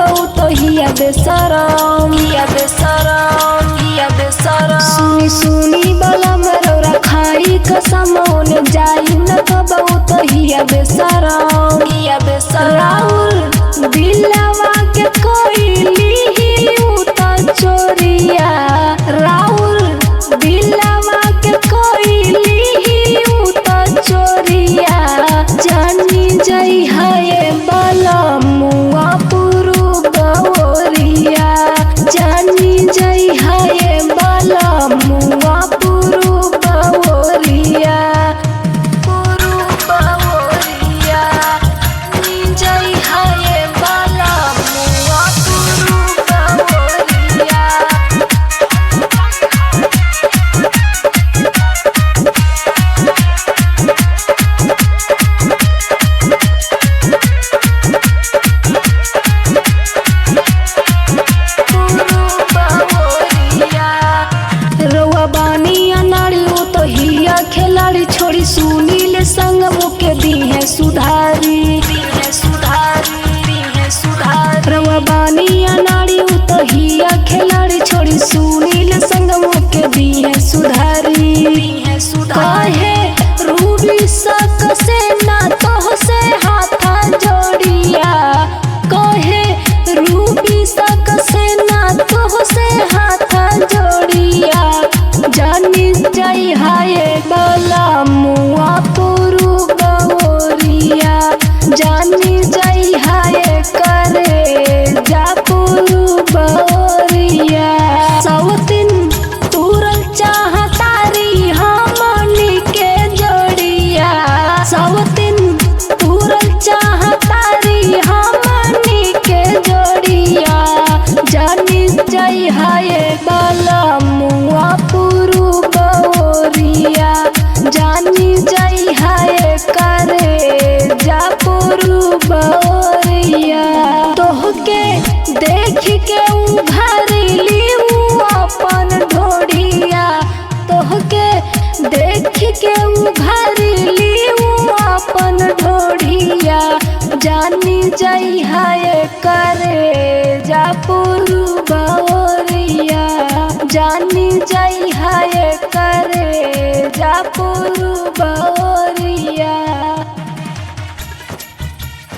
कबऊ तो हिया बेसरम, हिया बेसरम, हिया बेसरम। सुनी सुनी बलम रौरा खाई कसम ओने जाई न कबऊ तो हिया बेसरम, हिया बेसरम। राहुल दिलवा के कोइली ही उता चोरिया, राहुल दिलवा के कोइली ही उता चोरिया। जानी जई है बलमुआ पुरु गौरिया, जानी जई है बलमुआ पुरु गौरिया, पुरु गौरिया। जई है बलमुआ पुरु गौरिया। रउआ बानी अनाड़ी तो हिया खिलाड़ी छोड़ी सुनील संग मुके दी है सुधारी, दी है सुधारी, दी है सुधारी। रउआ बानी अनाड़ी तो हिया खिलाड़ी छोड़ी सुनील संग मुके दी है सुधारी, दी है सुधारी। कहे रूबी सक से ना तो से हाथा जोड़िया, कहे रूबी सक से ना तो से हाथा जोड़िया। जानी जई हाय बलमुआ पुरु गौरिया, जानी जई हाय करे जा पुरु गौरिया। सौतिन तुरल चाहतारी हमनी के जोड़िया, सौतिन तुरल चाहतारी हमनी के जोड़िया। जानी जई हाय बलमुआ पुरु गौरिया, जानी जई हाय करे जा पुरु गौरिया। तोहके देख के उघारिली अपन ढोढ़िया, तोहके देख के उघारिली अपन ढोढ़िया। जानी जई हाय करे जा पुरु गौरिया, जानी जई हाय करे जा पुरु गौरिया।